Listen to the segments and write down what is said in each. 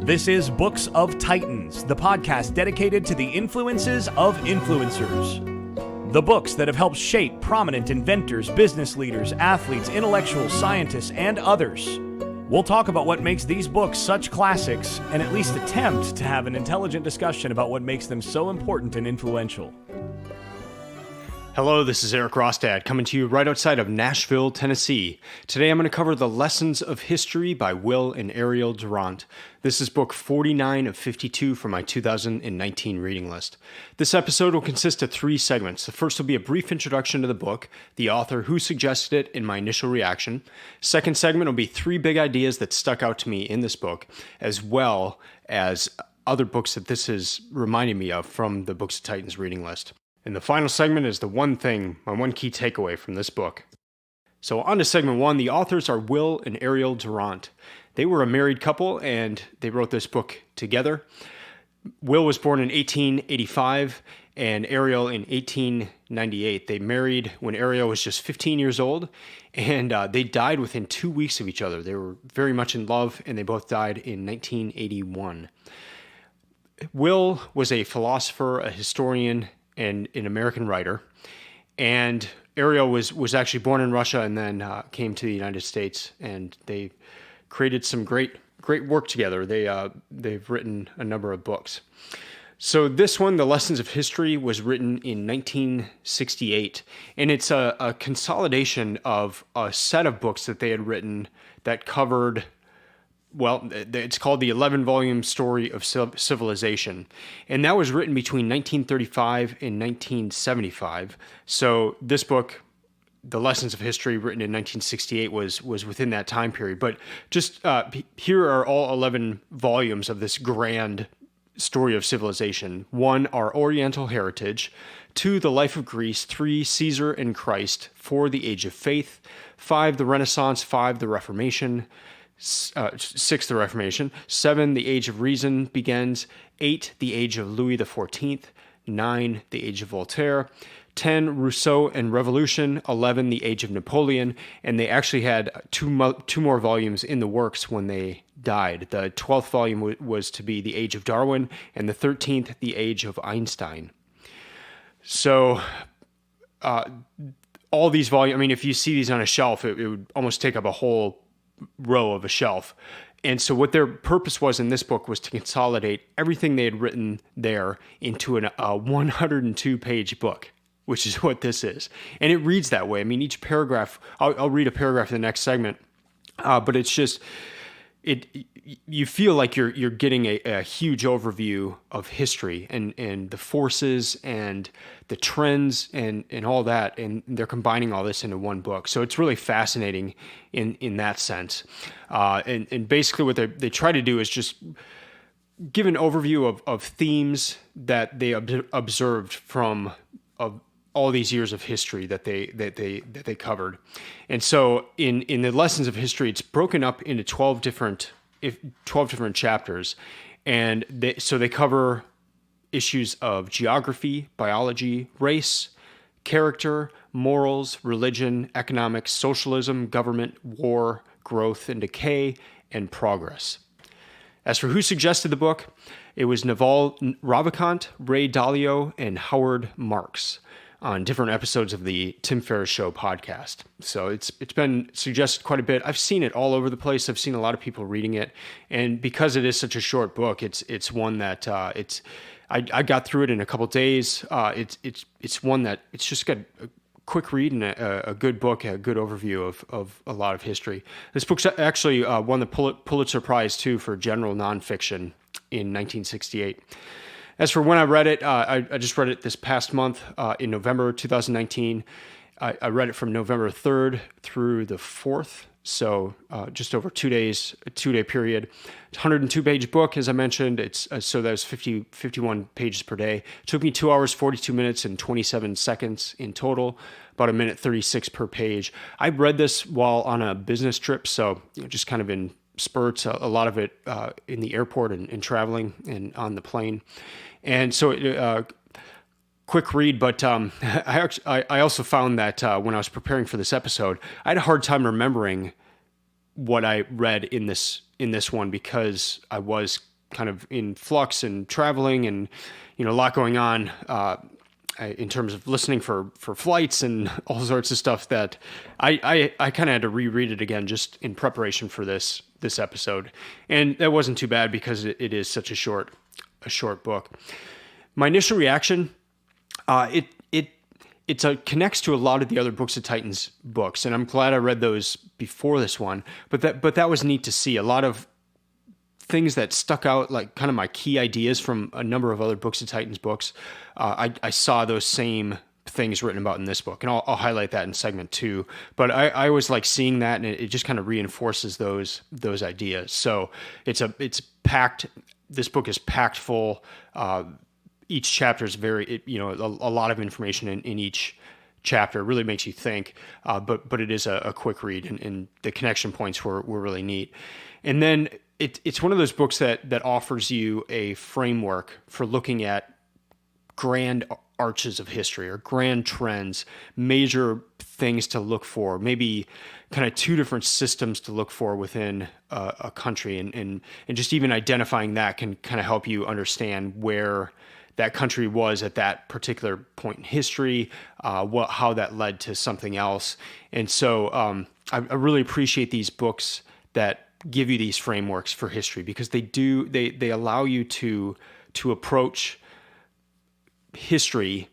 This is Books of Titans, the podcast dedicated to the influences of influencers. The books that have helped shape prominent inventors, business leaders, athletes, intellectuals, scientists, and others. We'll talk about what makes these books such classics and at least attempt to have an intelligent discussion about what makes them so important and influential. Hello, this is Eric Rostad coming to you right outside of Nashville, Tennessee. Today I'm going to cover The Lessons of History by Will and Ariel Durant. This is book 49 of 52 from my 2019 reading list. This episode will consist of 3 segments. The first will be a brief introduction to the book, the author, who suggested it, and my initial reaction. Second segment will be 3 big ideas that stuck out to me in this book, as well as other books that this has reminded me of from the Books of Titans reading list. And the final segment is my one key takeaway from this book. So on to segment 1, the authors are Will and Ariel Durant. They were a married couple and they wrote this book together. Will was born in 1885 and Ariel in 1898. They married when Ariel was just 15 years old and they died within 2 weeks of each other. They were very much in love and they both died in 1981. Will was a philosopher, a historian, and an American writer, and Ariel was actually born in Russia and then came to the United States, and they created some great work together. They've written a number of books. So this one, The Lessons of History, was written in 1968, and it's a consolidation of a set of books that they had written that covered, well, it's called The 11-Volume Story of Civilization, and that was written between 1935 and 1975. So this book, The Lessons of History, written in 1968, was within that time period. But just here are all 11 volumes of this grand story of civilization. 1, our Oriental heritage. 2, the life of Greece. 3, Caesar and Christ. 4, the age of faith. 5, the Renaissance. 5, the Reformation. 6, the Reformation. 7, the Age of Reason begins. 8, the Age of Louis XIV. 9, the Age of Voltaire. 10, Rousseau and Revolution. 11, the Age of Napoleon. And they actually had two more volumes in the works when they died. The 12th volume was to be the Age of Darwin, and the 13th, the Age of Einstein. So all these volumes, I mean, if you see these on a shelf, it would almost take up a whole row of a shelf. And so what their purpose was in this book was to consolidate everything they had written there into a 102-page book, which is what this is. And it reads that way. I mean, each paragraph, I'll read a paragraph in the next segment, but it's just, you feel like you're getting a huge overview of history and the forces and the trends and all that, and they're combining all this into one book. So it's really fascinating in that sense. And basically what they try to do is just give an overview of themes that they observed from all these years of history that they covered. And so in the Lessons of History, it's broken up into 12 different chapters. And they cover issues of geography, biology, race, character, morals, religion, economics, socialism, government, war, growth and decay, and progress. As for who suggested the book, it was Naval Ravikant, Ray Dalio, and Howard Marks on different episodes of the Tim Ferriss Show podcast. So it's been suggested quite a bit. I've seen it all over the place. I've seen a lot of people reading it, and because it is such a short book, it's one that I got through it in a couple days. It's one that it's just got a quick read and a good book, a good overview of a lot of history. This book's actually won the Pulitzer Prize too for general nonfiction in 1968. As for when I read it, I just read it this past month in November 2019. I read it from November 3rd through the 4th, so just over 2 days, a 2-day period. It's a 102-page book, as I mentioned. It's so that was 51 pages per day. It took me 2 hours, 42 minutes, and 27 seconds in total, about 1:36 per page. I read this while on a business trip, so just kind of in spurts, a lot of it in the airport and traveling and on the plane. And so quick read, but I also found that when I was preparing for this episode, I had a hard time remembering what I read in this one because I was kind of in flux and traveling and, a lot going on in terms of listening for flights and all sorts of stuff that I kind of had to reread it again just in preparation for this episode. And that wasn't too bad because it is such a short book. My initial reaction, it connects to a lot of the other Books of Titans books, and I'm glad I read those before this one. But that was neat to see. A lot of things that stuck out, like kind of my key ideas from a number of other Books of Titans books. I saw those same things written about in this book, and I'll highlight that in segment 2. But I always like seeing that, and it just kind of reinforces those ideas. So it's packed. This book is packed full. Each chapter is a lot of information in each chapter. It really makes you think, but it is a quick read, and the connection points were really neat. And then it's one of those books that offers you a framework for looking at grand arches of history or grand trends, major things to look for, maybe kind of 2 different systems to look for within a country, and just even identifying that can kind of help you understand where that country was at that particular point in history, how that led to something else. And so I really appreciate these books that give you these frameworks for history, because they allow you to approach history,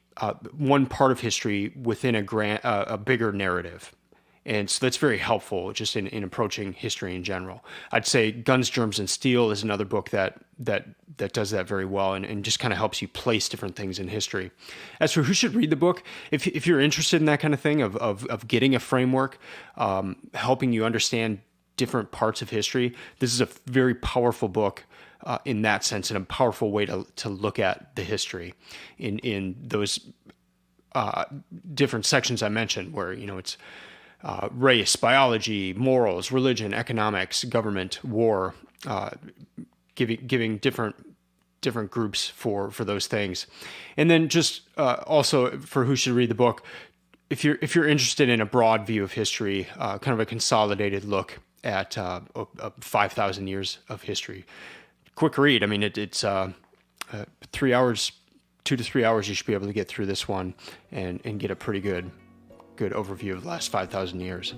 one part of history within a bigger narrative. And so that's very helpful just in approaching history in general. I'd say Guns, Germs, and Steel is another book that does that very well, and just kind of helps you place different things in history. As for who should read the book, if you're interested in that kind of thing, of getting a framework, helping you understand different parts of history, this is a very powerful book in that sense, and a powerful way to look at the history in those different sections I mentioned, where it's race, biology, morals, religion, economics, government, war, giving different groups for those things. And then just also for who should read the book, if you're interested in a broad view of history, kind of a consolidated look at 5,000 years of history. Quick read. I mean, it's 3 hours, 2 to 3 hours. You should be able to get through this one and get a pretty good overview of the last 5,000 years.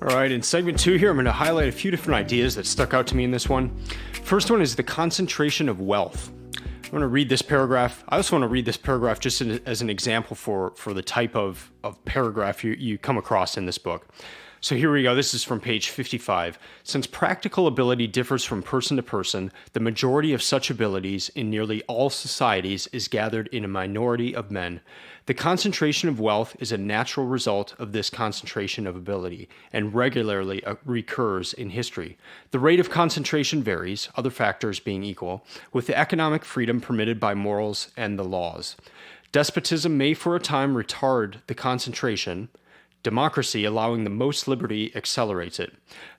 All right, in segment 2 here, I'm going to highlight a few different ideas that stuck out to me in this one. First one is the concentration of wealth. I want to read this paragraph. I also want to read this paragraph just as an example for the type of paragraph you come across in this book. So here we go. This is from page 55. Since practical ability differs from person to person, the majority of such abilities in nearly all societies is gathered in a minority of men. The concentration of wealth is a natural result of this concentration of ability and regularly recurs in history. The rate of concentration varies, other factors being equal, with the economic freedom permitted by morals and the laws. Despotism may for a time retard the concentration. Democracy, allowing the most liberty, accelerates it.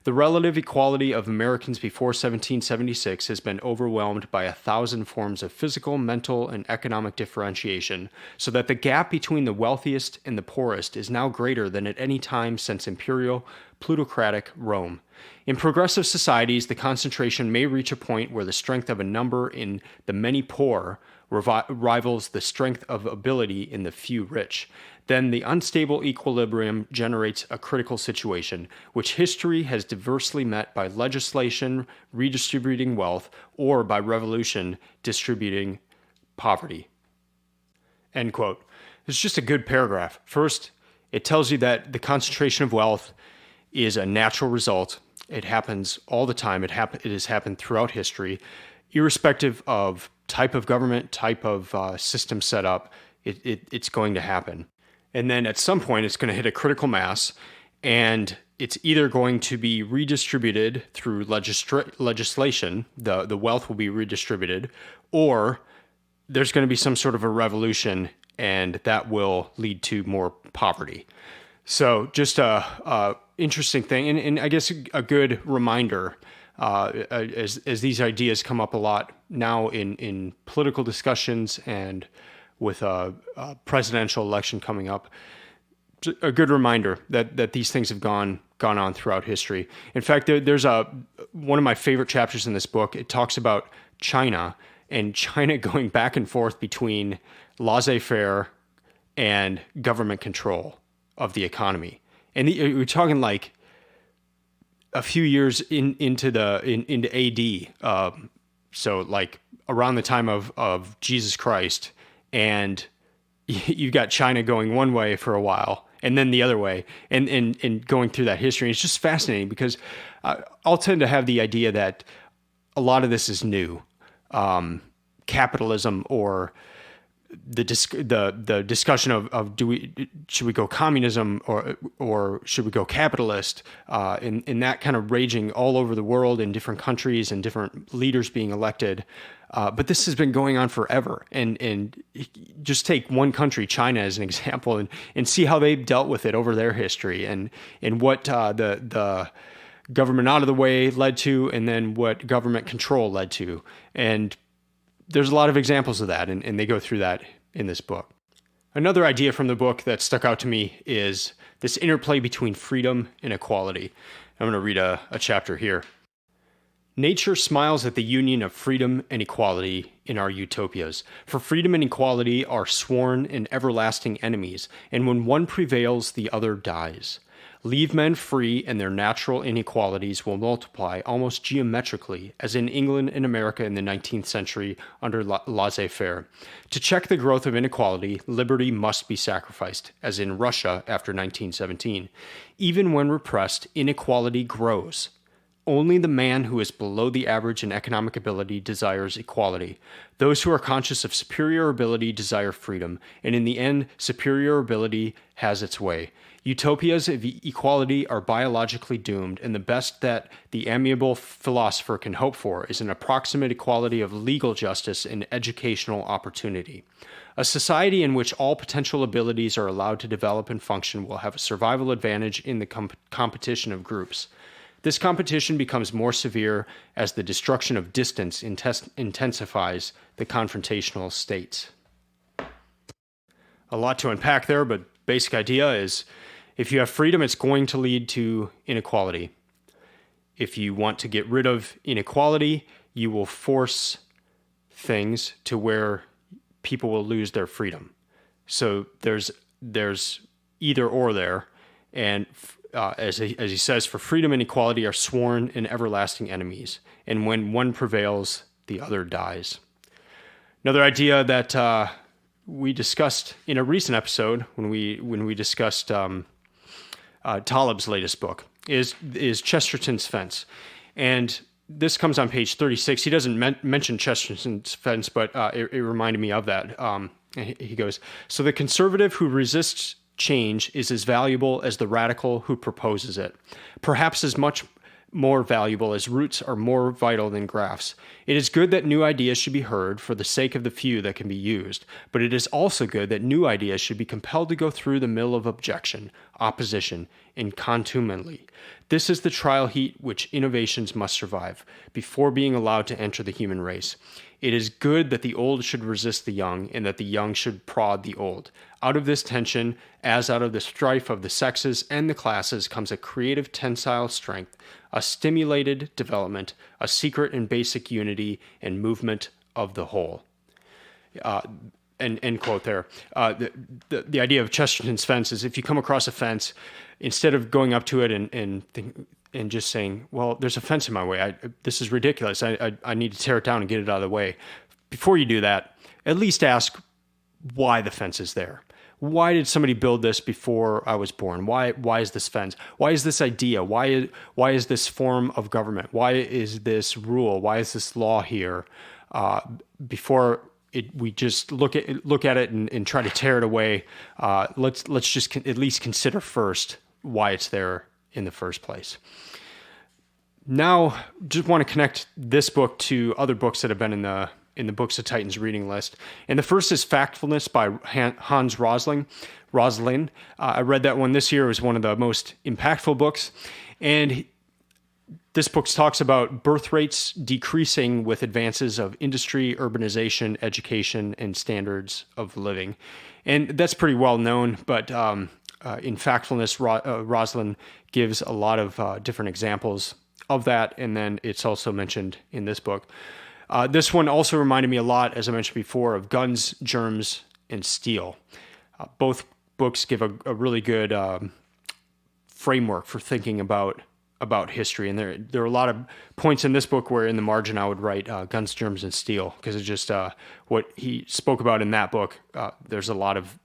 The relative equality of Americans before 1776 has been overwhelmed by 1,000 forms of physical, mental, and economic differentiation, so that the gap between the wealthiest and the poorest is now greater than at any time since imperial, plutocratic Rome. In progressive societies, the concentration may reach a point where the strength of a number in the many poor rivals the strength of ability in the few rich. Then the unstable equilibrium generates a critical situation, which history has diversely met by legislation redistributing wealth or by revolution distributing poverty. End quote. It's just a good paragraph. First, it tells you that the concentration of wealth is a natural result. It happens all the time. It has happened throughout history, irrespective of type of government, type of system set up. It's going to happen. And then at some point, it's going to hit a critical mass, and it's either going to be redistributed through legislation, the wealth will be redistributed, or there's going to be some sort of a revolution, and that will lead to more poverty. So just a interesting thing, and I guess a good reminder as these ideas come up a lot now in political discussions and with a presidential election coming up. It's a good reminder that these things have gone on throughout history. In fact, there's one of my favorite chapters in this book. It talks about China and China going back and forth between laissez-faire and government control of the economy. And we're talking like a few years into AD, so like around the time of Jesus Christ, and you've got China going one way for a while, and then the other way, and going through that history. It's just fascinating because I'll tend to have the idea that a lot of this is new, capitalism, or the discussion of should we go communism or should we go capitalist, in that kind of raging all over the world in different countries and different leaders being elected. But this has been going on forever. And just take one country, China, as an example, and see how they've dealt with it over their history, and what the government out of the way led to, and then what government control led to. And there's a lot of examples of that, and they go through that in this book. Another idea from the book that stuck out to me is this interplay between freedom and equality. I'm going to read a chapter here. Nature smiles at the union of freedom and equality in our utopias, for freedom and equality are sworn and everlasting enemies, and when one prevails, the other dies. Leave men free, and their natural inequalities will multiply almost geometrically, as in England and America in the 19th century under laissez-faire. To check the growth of inequality, liberty must be sacrificed, as in Russia after 1917. Even when repressed, inequality grows. Only the man who is below the average in economic ability desires equality. Those who are conscious of superior ability desire freedom, and in the end, superior ability has its way. Utopias of equality are biologically doomed, and the best that the amiable philosopher can hope for is an approximate equality of legal justice and educational opportunity. A society in which all potential abilities are allowed to develop and function will have a survival advantage in the competition of groups. This competition becomes more severe as the destruction of distance intensifies the confrontational states. A lot to unpack there, but basic idea is if you have freedom, it's going to lead to inequality. If you want to get rid of inequality, you will force things to where people will lose their freedom. So there's either or there, and as he says, for freedom and equality are sworn and everlasting enemies, and when one prevails, the other dies. Another idea that we discussed in a recent episode when we discussed Taleb's latest book is Chesterton's Fence, and this comes on page 36. He doesn't mention Chesterton's Fence, but it reminded me of that. He goes, so the conservative who resists change is as valuable as the radical who proposes it, perhaps as much more valuable as roots are more vital than grafts. It is good that new ideas should be heard for the sake of the few that can be used, but it is also good that new ideas should be compelled to go through the mill of objection, opposition, and contumely. This is the trial heat which innovations must survive before being allowed to enter the human race. It is good that the old should resist the young, and that the young should prod the old. Out of this tension, as out of the strife of the sexes and the classes, comes a creative tensile strength, a stimulated development, a secret and basic unity and movement of the whole. And end quote there. The idea of Chesterton's Fence is if you come across a fence, instead of going up to it and just saying, well, there's a fence in my way. This is ridiculous. I need to tear it down and get it out of the way. Before you do that, at least ask why the fence is there. Why did somebody build this before I was born? Why is this fence? Why is this idea? Why is this form of government? Why is this rule? Why is this law here? Before we just look at it and try to tear it away. Let's just at least consider first why it's there in the first place. Now, just want to connect this book to other books that have been in the Books of Titans reading list. And the first is Factfulness by Hans Rosling. I read that one this year. It was one of the most impactful books. And this book talks about birth rates decreasing with advances of industry, urbanization, education, and standards of living. And that's pretty well known, but in Factfulness, Rosalind gives a lot of different examples of that, and then it's also mentioned in this book. This one also reminded me a lot, as I mentioned before, of Guns, Germs, and Steel. Both books give a really good framework for thinking about history, and there are a lot of points in this book where in the margin I would write Guns, Germs, and Steel, because it's just what he spoke about in that book. There's a lot of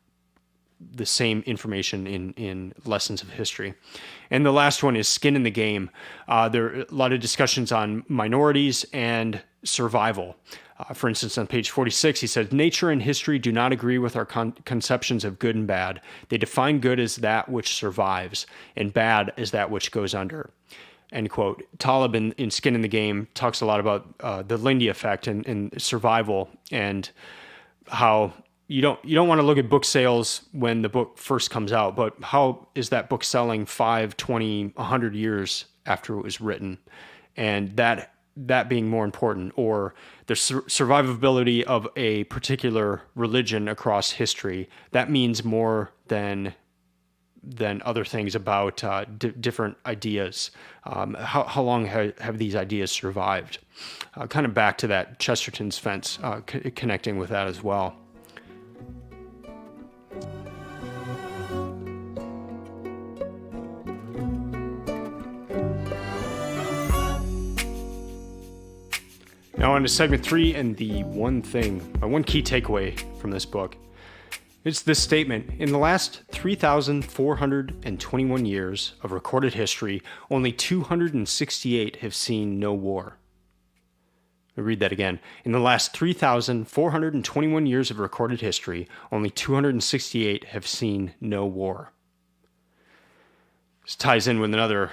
the same information in Lessons of History. And the last one is Skin in the Game. There are a lot of discussions on minorities and survival. For instance, on page 46, he says, nature and history do not agree with our conceptions of good and bad. They define good as that which survives, and bad as that which goes under. End quote. Taleb in Skin in the Game talks a lot about the Lindy effect and survival, and how you don't want to look at book sales when the book first comes out, but how is that book selling 5, 20, 100 years after it was written? And that being more important, or the survivability of a particular religion across history, that means more than other things about different ideas. How long have these ideas survived? Kind of back to that Chesterton's fence, connecting with that as well. Now on to segment 3 and the one key takeaway from this book. It's this statement: in the last 3,421 years of recorded history, only 268 have seen no war. I'll read that again. In the last 3,421 years of recorded history, only 268 have seen no war. This ties in with another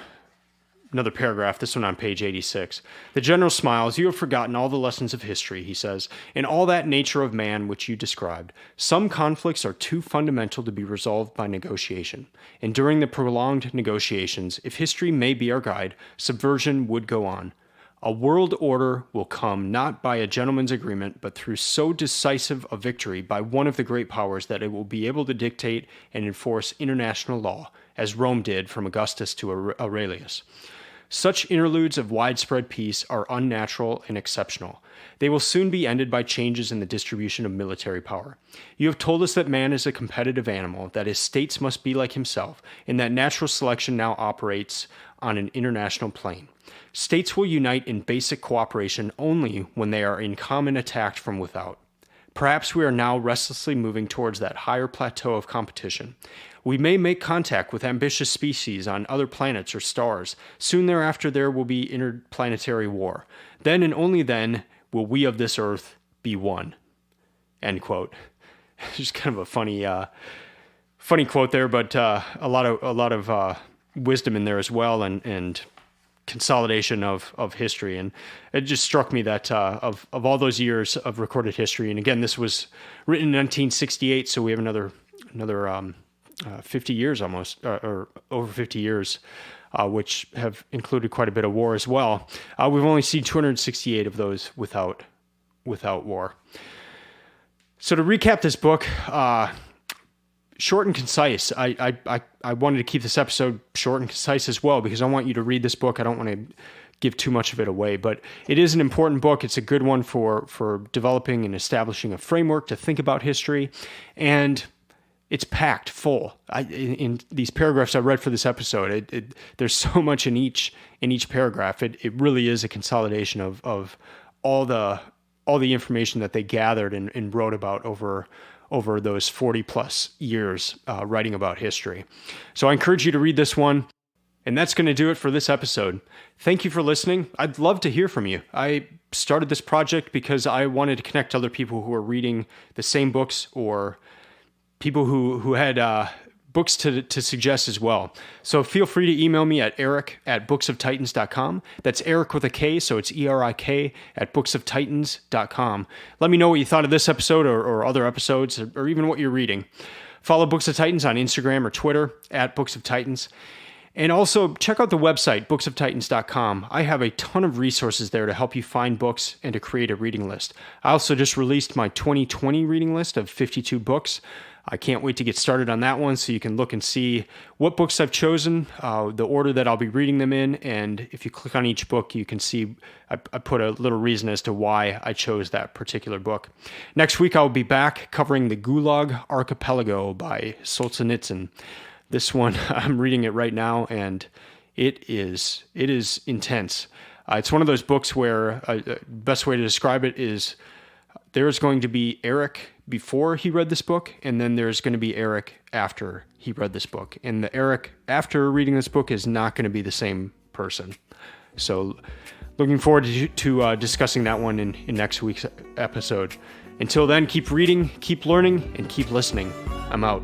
paragraph, this one on page 86. The general smiles. You have forgotten all the lessons of history, he says, and all that nature of man which you described. Some conflicts are too fundamental to be resolved by negotiation. And during the prolonged negotiations, if history may be our guide, subversion would go on. A world order will come not by a gentleman's agreement, but through so decisive a victory by one of the great powers that it will be able to dictate and enforce international law, as Rome did from Augustus to Aurelius. Such interludes of widespread peace are unnatural and exceptional. They will soon be ended by changes in the distribution of military power. You have told us that man is a competitive animal, that his states must be like himself, and that natural selection now operates on an international plane. States will unite in basic cooperation only when they are in common attack from without. Perhaps we are now restlessly moving towards that higher plateau of competition. We may make contact with ambitious species on other planets or stars. Soon thereafter, there will be interplanetary war. Then and only then will we of this earth be one. End quote. Just kind of a funny quote there, but a lot of wisdom in there as well, and consolidation of history. And it just struck me that of all those years of recorded history, and again, this was written in 1968, so we have another 50 years almost, or over 50 years, which have included quite a bit of war as well. We've only seen 268 of those without war. So to recap this book, short and concise. I wanted to keep this episode short and concise as well, because I want you to read this book. I don't want to give too much of it away, but it is an important book. It's a good one for developing and establishing a framework to think about history, and it's packed full. In these paragraphs I read for this episode, there's so much in each paragraph. It really is a consolidation of all the information that they gathered and wrote about over those 40 plus years writing about history. So I encourage you to read this one. And that's going to do it for this episode. Thank you for listening. I'd love to hear from you. I started this project because I wanted to connect other people who are reading the same books, or people who had books to suggest as well. So feel free to email me at eric@booksoftitans.com. That's Eric with a K, so it's ERIK @booksoftitans.com. Let me know what you thought of this episode or other episodes, or even what you're reading. Follow Books of Titans on Instagram or Twitter @Books of Titans. And also check out the website, booksoftitans.com. I have a ton of resources there to help you find books and to create a reading list. I also just released my 2020 reading list of 52 books. I can't wait to get started on that one so you can look and see what books I've chosen, the order that I'll be reading them in, and if you click on each book, you can see I put a little reason as to why I chose that particular book. Next week, I'll be back covering The Gulag Archipelago by Solzhenitsyn. This one, I'm reading it right now, and it is intense. It's one of those books where best way to describe it is there's going to be Eric before he read this book, and then there's going to be Eric after he read this book. And the Eric after reading this book is not going to be the same person. So looking forward to discussing that one in next week's episode. Until then, keep reading, keep learning, and keep listening. I'm out.